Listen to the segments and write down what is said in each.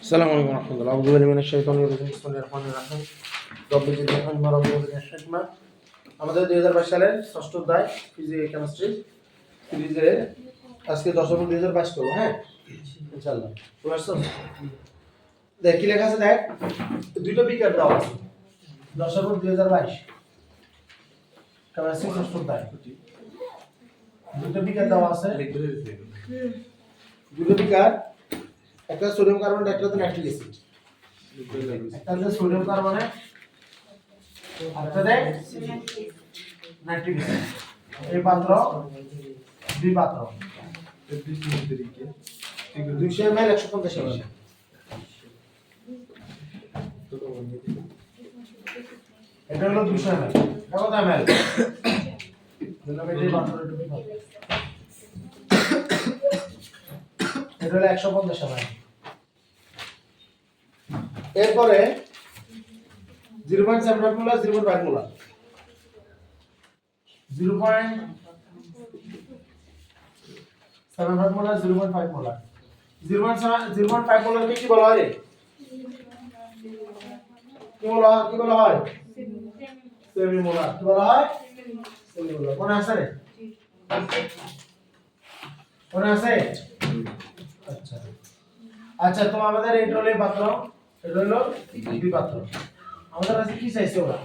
السلام عليكم ورحمة الله. أعوذ بالله من الشيطان الرجيم. بسم الله الرحمن الرحيم. رب زدني علما رب زدني حكمة. আমাদের 2022 সালের ষষ্ঠ অধ্যায় ফিজিক্স কেমিস্ট্রি সিরিজের আজকে 10 এবং 2022 করব। হ্যাঁ ইনশাআল্লাহ। বুঝছো? দেখ কি লেখা আছে, দেখ দুটো বিকার দেওয়া আছে 10 এবং 2022 কেমিস্ট্রি ষষ্ঠ অধ্যায়। দুটো বিকার দেওয়া আছে, দুটো বিকার, একটা সোডিয়াম কার্বনেট, একটা হচ্ছে নাইট্রিক অ্যাসিড। একটা হচ্ছে সোডিয়াম কার্বনেট, আরেকটা দেখ নাইট্রিক অ্যাসিড। এই পাত্র, দুই পাত্র 200 ml 150 ml। এটা হলো 200 ml। এটা কত ml? দিলাম এই পাত্র একটু বিভাগ। এটা হলো 150 ml। এরপরে 0.75 মোলার 0.5 মোলার 0.75 মোলার 0.5 মোলার 0.5 মোলারকে কি বলা হয় রে? কি বলা হয়? Semi molar. কি বলা হয়? Semi molar. মনে আছে রে? মনে আছে? আচ্ছা আচ্ছা, তো আমাদের এটা হলো পাত্র, এটা হলো দুই পাত্র। আমাদের কাছে কি চাইছে ওরা?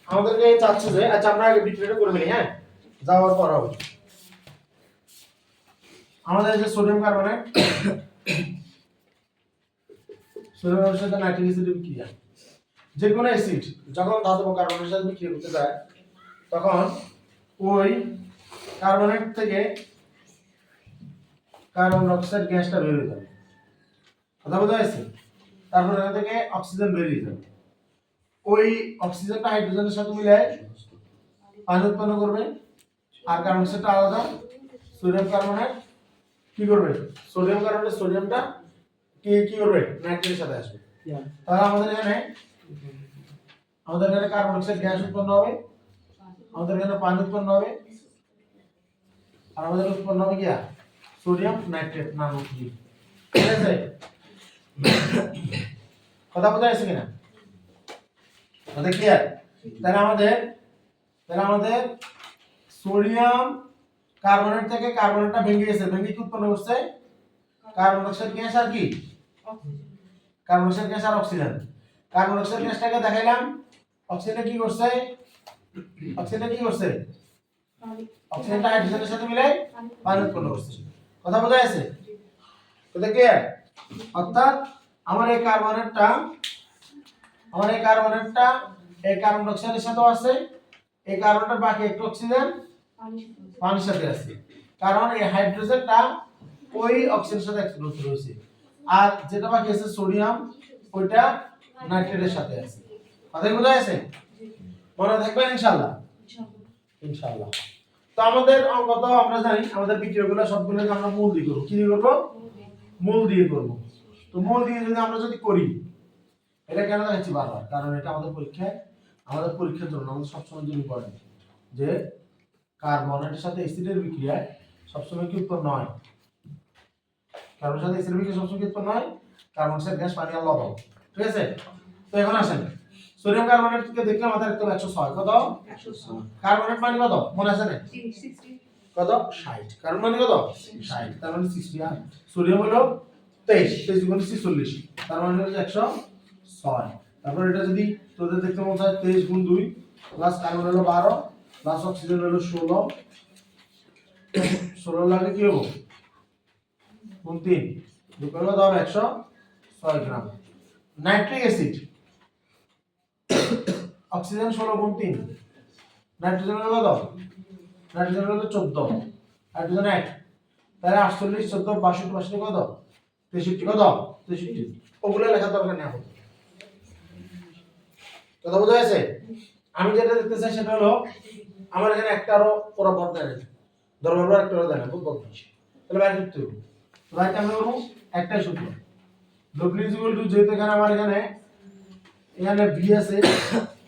আমাদেরকে চাচ্ছে যে, আচ্ছা আমরা আগে বিক্রিয়াটা করে নিই। হ্যাঁ, যাওয়ার পর হবে আমাদের যে সোডিয়াম কার্বনেট, সোডিয়ামের সাথে নাইট্রিক অ্যাসিডের বিক্রিয়া। যে কোনো অ্যাসিড যখন ধাতব কার্বনের সাথে বিক্রিয়া করতে যায়, তখন ওই কার্বনেট থেকে কার্বন ডাই অক্সাইড গ্যাসটা বের হয়ে যাবে। কথা বোঝা যাচ্ছে? তারপর এখান থেকে অক্সিজেন বেরিয়ে যাবে। ওই অক্সিজেনটা হাইড্রোজেনের সাথে মিলে পানি উৎপন্ন করবে, আর কার্বন ডাইঅক্সাইডটা আলাদা। সোডিয়াম কার্বনেট কি করবে? সোডিয়াম কার্বনেট সোডিয়ামটা কি করবে? নাইট্রেটের সাথে আসবে। তাহলে আমাদের এখানে কার্বন ডাইঅক্সাইড গ্যাস উৎপন্ন হবে, আমাদের এখানে পানি উৎপন্ন হবে, আর আমাদের উৎপন্ন হবে কি? সোডিয়াম নাইট্রেট নামক জীব। ঠিক আছে? কথা বোঝা যাচ্ছে কিনা? কথা ক্লিয়ার? তাহলে আমাদের সোডিয়াম কার্বনেট থেকে কার্বনেটটা ভেঙে গেছে, ভেঙে কি উৎপন্ন করছে? কার্বন ডাই অক্সাইড গ্যাস আর কি? কার্বন ডাই অক্সাইড গ্যাস আর অক্সিজেন। কার্বন ডাই অক্সাইড গ্যাসটাকে দেখাইলাম, অক্সিজেনটা কি করছে? অক্সিজেনটা হাইড্রোজেনের সাথে মিলে পানি উৎপন্ন করছে। কথা বোঝা যাচ্ছে? কথা ক্লিয়ার? অর্থাৎ আমার এই কার্বনেটটা এই কার্বন ডাই অক্সাইডের সাথেও আছে, এই কার্বনটার বাকি একটু অক্সিজেন পানির সাথে আছে, কারণ এই হাইড্রোজেনটা ওই অক্সিজেনের সাথে এক্সপ্লোর হয়েছে, আর যেটা বাকি আছে সোডিয়াম, ওইটা নাইট্রেটের সাথে আছে। কথা বোঝা যাচ্ছে? মনে থাকবেন ইনশাআল্লাহ। ইনশাআল্লাহ। তো আমাদের অঙ্ক তো আমরা জানি, আমাদের বিক্রিয়াগুলো সবগুলোকে আমরা মূল দিয়ে করব। কি দিয়ে করব? মূল দিয়ে করব। তো মূল দিয়ে যদি আমরা করি, এটা কেন দেখাচ্ছি বারবার? কারণ এটা আমাদের পরীক্ষার জন্য আমাদের সবসময় জন্য ইম্পর্টেন্ট যে কার্বনেটের সাথে অ্যাসিডের বিক্রিয়ায় সবসময় কি উৎপন্ন হয়? কার্বনের সাথে অ্যাসিডের বিক্রিয়া সবসময় কি উৎপন্ন হয়? কার্বন ডাইঅক্সাইড গ্যাস, পানি আর লবণ। ঠিক আছে? তো এখন আসেন, সোডিয়াম কার্বনেটকে দেখলাম আমাদের একদম 106। কত? 106। কার্বনেট পানি কত মনে আছে না? 60। কত? 60। কার্বন পানি কত? 60। তার মানে 60। আর সোডিয়াম হলো 23 গুণ 40, তার মানে হলো 106। তারপর এটা যদি তোদের দেখতে মনে হয় 23 গুণ 2 প্লাস কার্বন হলো 12 প্লাস অক্সিজেন হলো 16 লাগে কি হবে? গুণ 3 দুই করে কত হবে? 106 গ্রাম। নাইট্রিক অ্যাসিড, অক্সিজেন 16 গুণ 3, নাইট্রোজেন হলো কত? নাইট্রোজেন হলো 14, হাইড্রোজেন 1, তাহলে 48 14 62 62 কত? 63। কত? 63। ওগুলো লেখার দরকার নেই এখন। কথা বোঝা যাচ্ছে? আমি যেটা দেখতে চাই সেটা হলো আমার এখানে একটা আরো পুরো ভর দেয় না, দরবার একটা আরো দেয় না, খুব বড় বেশি। তাহলে বাইরে করতে হবে। তো বাইরে কেমন করবো? একটাই সূত্র, W যেহেতু এখানে আমার এখানে V আছে,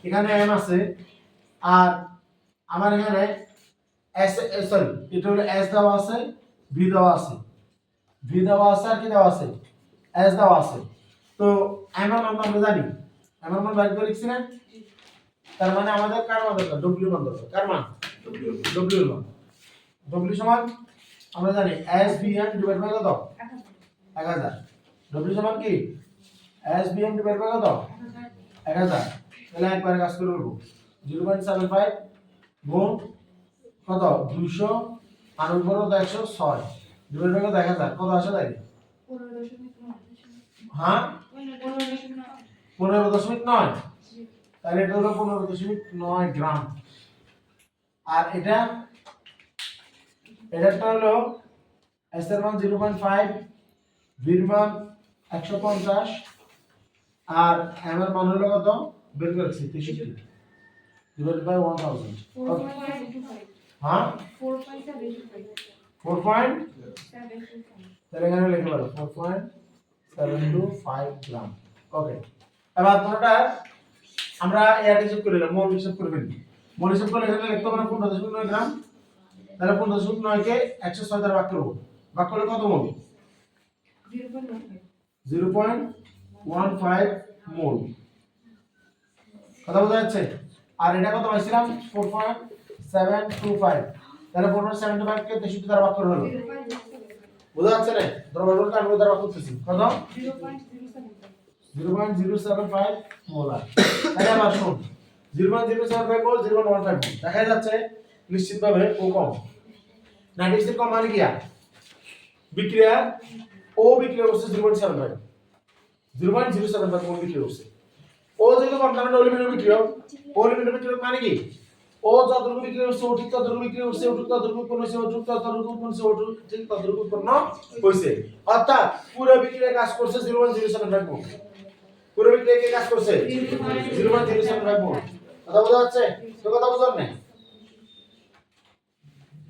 এখানে M আছে, আর আমার এখানে S, সরি এটা হলো S দেওয়া আছে, V দেওয়া আছে, ভি দেওয়া আছে আর কি দেওয়া আছে এস দেওয়া আছে তো এমন আমরা জানি এমন মান বাইর করে লিখছি না তার মানে আমাদের কার মান দরকার ডব্লিউ মান দরকার কার মান ডব্লিউ মান ডব্লিউ সমান আমরা জানি S B M divide by কত 1000 ডব্লিউ সমান কি S B M divide by কত 1000 তাহলে একবার কাজ করে করব 0.75 গুণ কত 200 আর উপর কত 106 ডিভাইড বাই কত 1000 কত আসে তাই হ্যাঁ 15.9 তাহলে এটা হলো 15.9 গ্রাম আর এটাটা হলো এস এর মান 0.5 ভির মান 150 আর এম এর মান হলো কত বের করেছি 63 ডিভাইড বাই 1000 হ্যাঁ 4 পয়েন্ট তাহলে এখানে লিখতে পারো 4.725 গ্রাম ওকে এবার তোমরা আমরা এর হিসাব করে নিলাম মোল হিসাব করে ফেলি মোল হিসাব করলে এখানে লিখতে পারো 15.9 গ্রাম তাহলে 15.9 কে 106 দ্বারা ভাগ করব ভাগ করলে কত মোল 0.15 মোল কথা বোঝা যাচ্ছে আর এটা কত পাইছিলাম 4.725 তাহলে 4.725 কে 63 দ্বারা ভাগ করে হলো বোঝা যাচ্ছে না দ্রব্যমূল কার্বন দ্বারা ভাগ করতেছি কত 0.075 মোলার তাহলে আবার শুন 0.075 মোল 0.15 মোল দেখা যাচ্ছে নিশ্চিতভাবে ও কম 96 কম মানে কি বিক্রিয়া ও বিক্রিয়া করছে 0.75 0.075 মোল বিক্রিয়া করছে ও যেহেতু কম তার মানে অ্যালুমিনিয়াম বিক্রিয়া ও অ্যালুমিনিয়াম বিক্রিয়া মানে কি ও যতটুকু বিক্রিয়া করছে ও ঠিক ততটুকু বিক্রিয়া করছে ও ঠিক ততটুকু উৎপন্ন হয়েছে ও ঠিক ততটুকু উৎপন্ন হয়েছে ও ঠিক ততটুকু উৎপন্ন হয়েছে অর্থাৎ পুরো বিক্রিয়া কাজ করছে 0.075 মোল পুরো বিক্রিয়া কাজ করছে 0.075 মোল কথা বোঝা যাচ্ছে তো কথা বুঝলেন না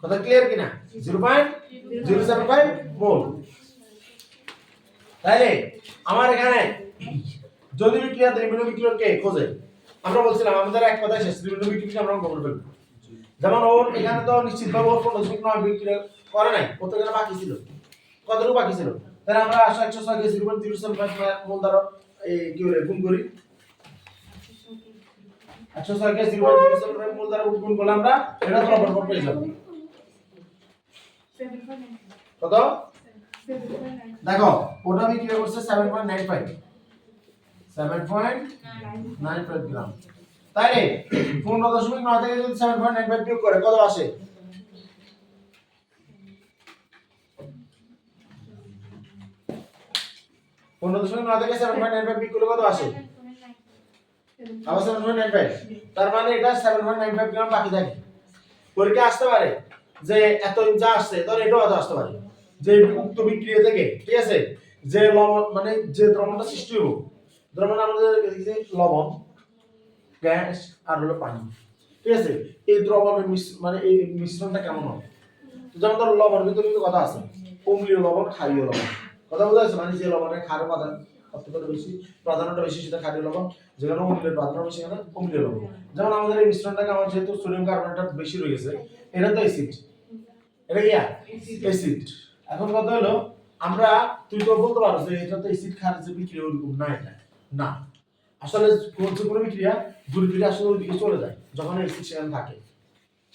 কথা ক্লিয়ার কিনা 0.075 মোল তাহলে আমার এখানে যদি বিক্রিয়া দ্রবীয় বিক্রিয়ককে খোঁজে আমরা বলছিলাম আমাদের এক কথায় শেষ দ্রবীয় বিক্রিয়ককে আমরা খবর পেলাম যেমন ওর এখানে তো নিশ্চিতভাবে ওর 15.9 বিক্রিয়া করে নাই কত এখানে বাকি ছিল কতটুকু বাকি ছিল তাহলে আমরা 106 কে 0.075 মোল দ্বারা এই কি বলে গুণ করি 106 কে 0.075 মোল দ্বারা গুণ করলে আমরা এটা তো বরাবর পেয়ে যাব কত দেখো ওটা বিক্রিয়া করছে 7.95 গ্রাম তাইলে 15.9 থেকে যদি 7.95 বিয়োগ করে কত আসে 15.9 থেকে 7.95 বিয়োগ করলে কত আসে আবার 7.95 তার মানে এটা 7.95 গ্রাম বাকি থাকে পরীক্ষা আসতে পারে যে এত যা আসছে ধর এটাও এত আসতে পারে যে উক্ত বিক্রিয়া থেকে ঠিক আছে যে লবণ মানে যে দ্রবণটা সৃষ্টি হলো দ্রবণ আমাদের যে লবণ গ্যাস আর হলো পানি ঠিক আছে এই দ্রবণের মানে এই মিশ্রণটা কেমন হবে যেমন ধর লবণ ভিতরে কিন্তু কথা আছে অম্লীয় লবণ ক্ষারীয় লবণ কথা বোঝা যাচ্ছে মানে যে লবণের ক্ষার উপাদান সবথেকে বেশি প্রাধান্যটা বেশি সেটা ক্ষারীয় লবণ যেখানে অম্লের প্রাধান্য বেশি সেখানে অম্লীয় লবণ যেমন আমাদের এই মিশ্রণটাকে আমার যেহেতু সোডিয়াম কার্বনেটটা বেশি রয়েছে এটা তো অ্যাসিড এটা কি অ্যাসিড এখন কথা হলো আমরা তুই তো বলতে পারো যে এটা তো অ্যাসিড ক্ষার যে বিক্রিয়া ওরকম না এটা না আসলে কোন কোনো বিক্রিয়া দুর্বিক্রিয়া আসলে ওই দিকে চলে যায় যখন অ্যাসিড সেখানে থাকে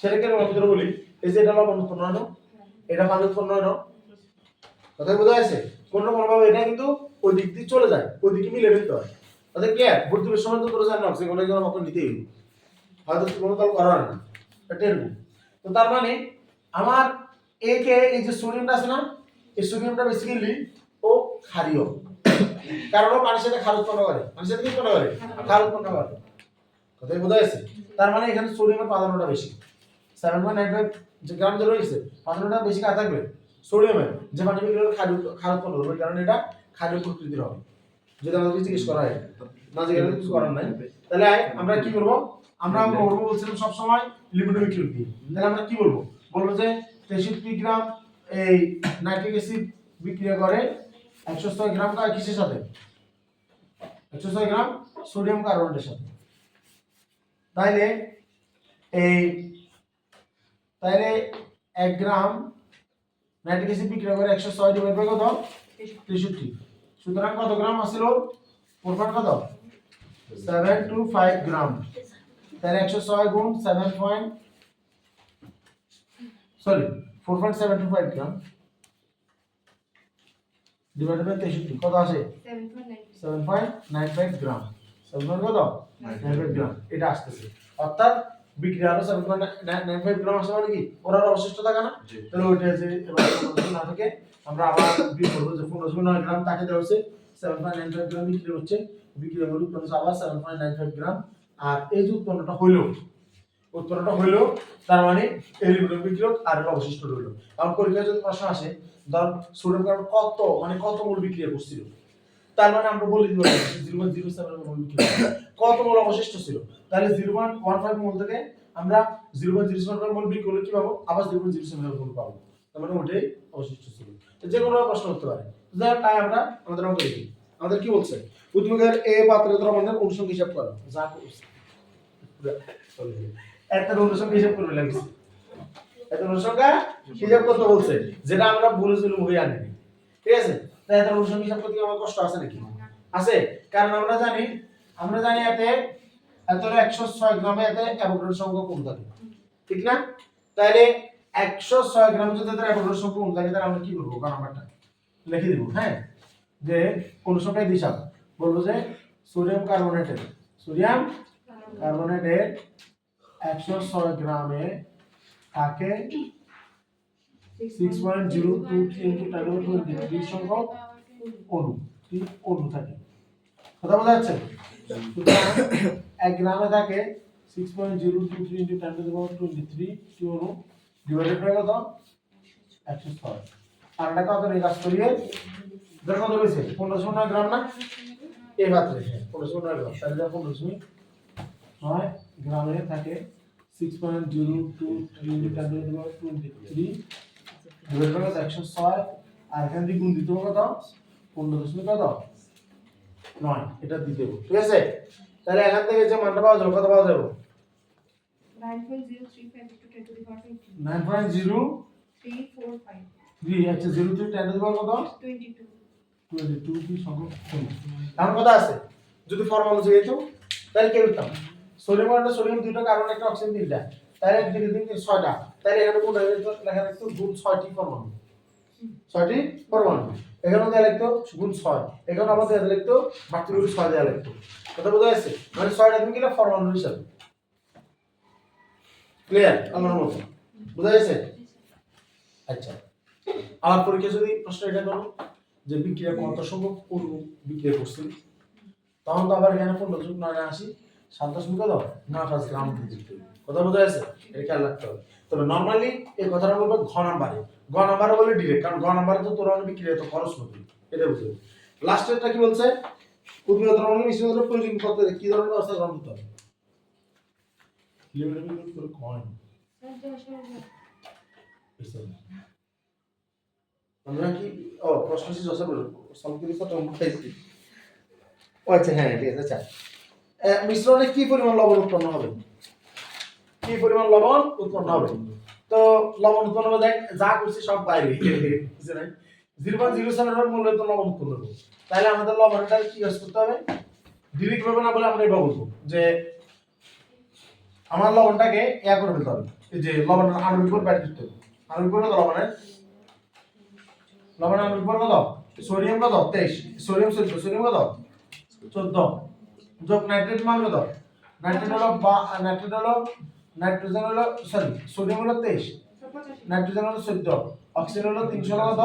সেটাকে আমরা ভিতরে বলি এই যে এটা লবণ উৎপন্ন হয় না এটা পানি উৎপন্ন হয় না কথা বোঝা যাচ্ছে কোন রকম ভাবে এটা কিন্তু ওই দিক দিয়ে চলে যায় ওই দিকে মিলে ফেলতে হয় তাদের কি ভর্তি সময় তো করে যায় না অক্সিজেন কোনো মত নিতেই হবে হয়তো কোনো কাল করার না এটা এরকম তো তার মানে আমার এই যে সোডিয়ামটা আছে না এই সোডিয়ামটা বেসিক্যালি ও ক্ষারীয় কারণ ও পানির সাথে ক্ষার উৎপন্ন করে পানির সাথে কি উৎপন্ন করে ক্ষার উৎপন্ন করে কথাই বোঝা যাচ্ছে তার মানে এখানে সোডিয়ামের প্রাধান্যটা বেশি 7.95 যে গ্রাম যে রয়েছে প্রাধান্যটা বেশি কাজ থাকবে সোডিয়ামের যে পানি বিক্রিয়ার ক্ষার উৎপন্ন হবে কারণ এটা ক্ষারীয় প্রকৃতির হবে যদি আমাদের জিজ্ঞেস করা হয় না জিজ্ঞেস কিছু করার নাই তাহলে আমরা কি করব আমরা করব বলছিলাম সব সময় লিমিট বিক্রিয়া দিয়ে তাহলে আমরা কি বলবো যে 63 গ্রাম এই নাইট্রিক অ্যাসিড বিক্রিয়া করে 106 গ্রাম কিসের সাথে 106 গ্রাম সোডিয়াম কার্বনেটের সাথে তাইলে 1 গ্রাম নাইট্রিক অ্যাসিড বিক্রিয়া করে 106 ডিভাইড বাই কত 63 সুতরাং কত গ্রাম আসলো প্রোপান কত 725 গ্রাম তাহলে 106 গুণ 7 point sorry 4.725 gram divided by 63 কত আসে 7.95 গ্রাম 7 কত 95 গ্রাম এটা আসতেছে অর্থাৎ বিক্রিয়া হলো 7.95 গ্রাম আসে মানে কি ওর আর অবশিষ্ট থাকে না তাহলে ওইটা আছে এবার না থেকে আমরা আবার বিয়োগ করব যে 15.9 গ্রাম তাকে দেওয়া হচ্ছে 7.95 গ্রাম বিক্রিয়া হচ্ছে বিক্রিয়া হলো উৎপন্ন আবার 7.95 গ্রাম আর এই যে উৎপন্নটা হইলো তার মানে এলিমেন্ট বিক্রিয়ক আর অবশিষ্ট রইল কারণ পরীক্ষায় যদি প্রশ্ন আসে ধর সোডিয়াম কার্বন কত মোল বিক্রিয়া করছিল তার মানে আমরা বলে দিব 0.07 মোল বিক্রিয়া কত মোল অবশিষ্ট ছিল তাহলে 0.15 মোল থেকে আমরা 0.07 মোল বিক্রিয়া করলে কি পাবো আবার 0.07 মোল পাবো তার মানে ওটাই অবশিষ্ট ছিল তো যে কোনো প্রশ্ন হতে পারে তাই আমরা আমাদের অঙ্ক লিখি আমাদের কি বলছে উদ্ভিদের এ পাত্রে দ্রবণের অনুসংখ্য হিসাব করো যা করছে একটা অনুসংখ্যা হিসাব করবে লাগছে একটা অনুসংখ্যা হিসাব করতে বলছে যেটা আমরা বলেছিলাম হয়ে আনি ঠিক আছে তাই একটা অনুসংখ্যা হিসাব করতে আমার কষ্ট আছে নাকি আছে কারণ আমরা জানি এতে 106 গ্রামে এতে অ্যাভোগাড্রোর সংখ্যা কম থাকে ঠিক না তাহলে 106 গ্রাম যদি এতে অ্যাভোগাড্রোর সংখ্যা কম থাকে তাহলে আমরা কি করব নাম্বারটা লিখে দেব হ্যাঁ যে অনুসংখ্যায় হিসাব বলবো যে সোডিয়াম কার্বনেটের 106 গ্রামে থাকে 6.023 into 1023 সংখ্যক অণু থাকে কথা বোঝা যাচ্ছে সুতরাং 1 গ্রামে থাকে 6.023 into 1023 টি অণু ডিভাইডেড বাই কত 106 আর এটা কত নিয়ে কাজ করিয়ে দেখো কত হয়েছে 1509 গ্রাম না এই পাত্রে 1509 গ্রাম তাহলে 1509 গ্রামে থাকে 6.023 into 1023 ডিভাইডেড বাই 106 আর এখান থেকে গুণ দিতে হবে কত 15.9 এটা দিতে হবে ঠিক আছে তাহলে এখান থেকে যে মানটা পাওয়া যাবে কত পাওয়া যাবে 9.0345 আচ্ছা 0 থেকে 10 এর পাওয়ার কত 22 কি সংখ্যক এখন কথা আছে যদি ফর্মুলা বুঝে গেছো তাহলে কি করতাম সোডিয়াম দুটো কার্বন একটা অক্সিজেন তিনটা তাহলে একদিকে দিন 6টা তাহলে এখানে কোন লেখা থাকতো গুণ 6টি পরমাণু 6টি পরমাণু এখানে দেয়া লিখতো গুণ 6 এখানে আবার দেয়া লিখতো বাকি 6 দেয়া লিখতো কথা বোঝা যাচ্ছে মানে 6টা তুমি কিনা পরমাণু হিসাবে ক্লিয়ার আমার মত বোঝা যাচ্ছে আচ্ছা আর পরীক্ষা যদি প্রশ্ন এটা করো যে বিক্রিয়া কত সংখ্যক অণু বিক্রিয়া করছে তখন তো আবার এখানে 15.9 7 কত 9 গ্রাম দিতে কথা বোঝা যাচ্ছে এটা খেয়াল রাখতে হবে তবে নরমালি এই কথাটা বলবো ঘ নাম্বারে বলে ডিরেক্ট কারণ ঘ নাম্বারে তো তোর বিক্রিয়া তো খরচ নদী এটা বুঝতে হবে লাস্টেরটা কি বলছে উদ্ভিদ দ্রবণের মিশ্রণের প্রয়োজন করতে কি ধরনের ব্যবস্থা গ্রহণ করতে হবে লিমিটেড করে কয়েন আমরা কি প্রশ্ন শেষ হচ্ছে বলো সলভ করে কত নম্বর পাইছি আচ্ছা হ্যাঁ ঠিক আছে আচ্ছা মিশ্রণে কি পরিমাণ লবণ উৎপন্ন হবে তো লবণ উৎপন্ন হবে দেখ যা করছি সব বাইরে বুঝছেন 0.07 এর মূল্য তো লবণ উৎপন্ন হবে তাহলে আমাদের লবণটা কি কাজ করতে হবে ডিরেক্ট ভাবে না বলে আমরা এভাবে বলবো যে আমার লবণটাকে ইয়া করে ফেলতে হবে এই যে লবণের আণবিক ভর বাইরে দিতে হবে আণবিক ভর কত লবণের আণবিক ভর কত সোডিয়াম কত 23 সোডিয়াম কত 14 যোগ নাইট্রেট মান কত নাইট্রোজেন হলো সরি সোডিয়াম হলো 23 নাইট্রোজেন হলো 14 অক্সিজেন হলো 300 কত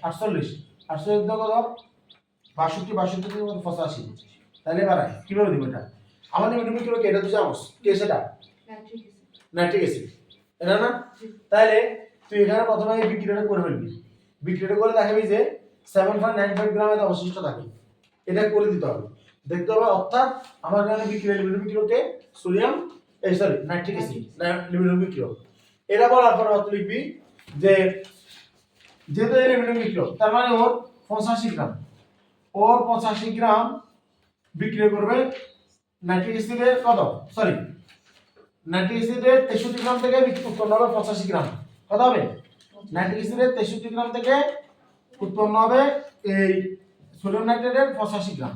48 48 কত 62 থেকে 85 তাহলে বাড়াই কিভাবে দিব এটা আমাদের মিনিমাম কিলো কেটে তো জানোস কে সেটা নাইট্রিক অ্যাসিড এটা না তাহলে তুই এখানে প্রথমে এই বিক্রিয়াটা করে ফেলবি বিক্রিয়াটা করে দেখাবি যে 7.95 গ্রাম এর অবশিষ্ট থাকে এটা করে দিতে হবে দেখতে হবে অর্থাৎ আমার এখানে বিক্রিয়া লিমিট বিক্রিয়াকে sodium sorry nitric acid limit বিক্রিয়া এটা বলার পর অত লিখবি যে যেহেতু এই লিমিট বিক্রিয়া তার মানে ওর 85 গ্রাম বিক্রিয়া করবে নাইট্রিক অ্যাসিডের কত সরি নাইট্রিক অ্যাসিডের 63 গ্রাম থেকে উৎপন্ন হবে 85 গ্রাম কত হবে নাইট্রিক অ্যাসিডের 63 গ্রাম থেকে উৎপন্ন হবে এই সোডিয়াম নাইট্রেটের 85 গ্রাম।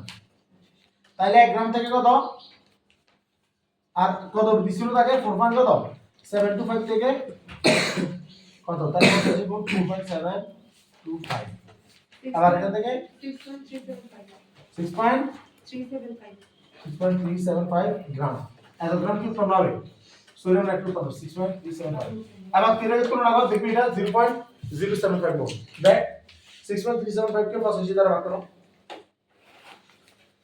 তাহলে 1 গ্রাম থেকে কত আর কত দিছিল থাকে 4.725 থেকে কত তাহলে 2.725 আবার এখান থেকে 6.375 গ্রাম এত গ্রাম কি উৎপন্ন হবে সোডিয়াম নাইট্রেট কত 6.375 আবার তিনের তুলনা করো দেখবি এটা 0.075 মোল দেখ 6.375 কে 85 দ্বারা ভাগ করো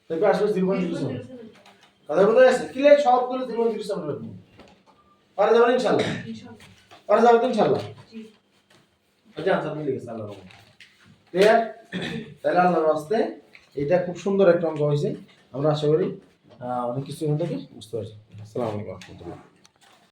দেখবে আসলে 0.07 কথা বলতে আছে ক্লিয়ার সবগুলো 0.075 মোল পারা যাবে ইনশাআল্লাহ পারা যাবে তো ইনশাআল্লাহ জি আচ্ছা আনসার মিলে গেছে আল্লাহর রহমতে ক্লিয়ার তাহলে আল্লাহর রাস্তে এটা খুব সুন্দর একটা অঙ্ক হয়েছে আমরা আশা করি অনেক কিছু এখান থেকে বুঝতে পারছি আসসালামু আলাইকুম ওয়া রাহমাতুল্লাহ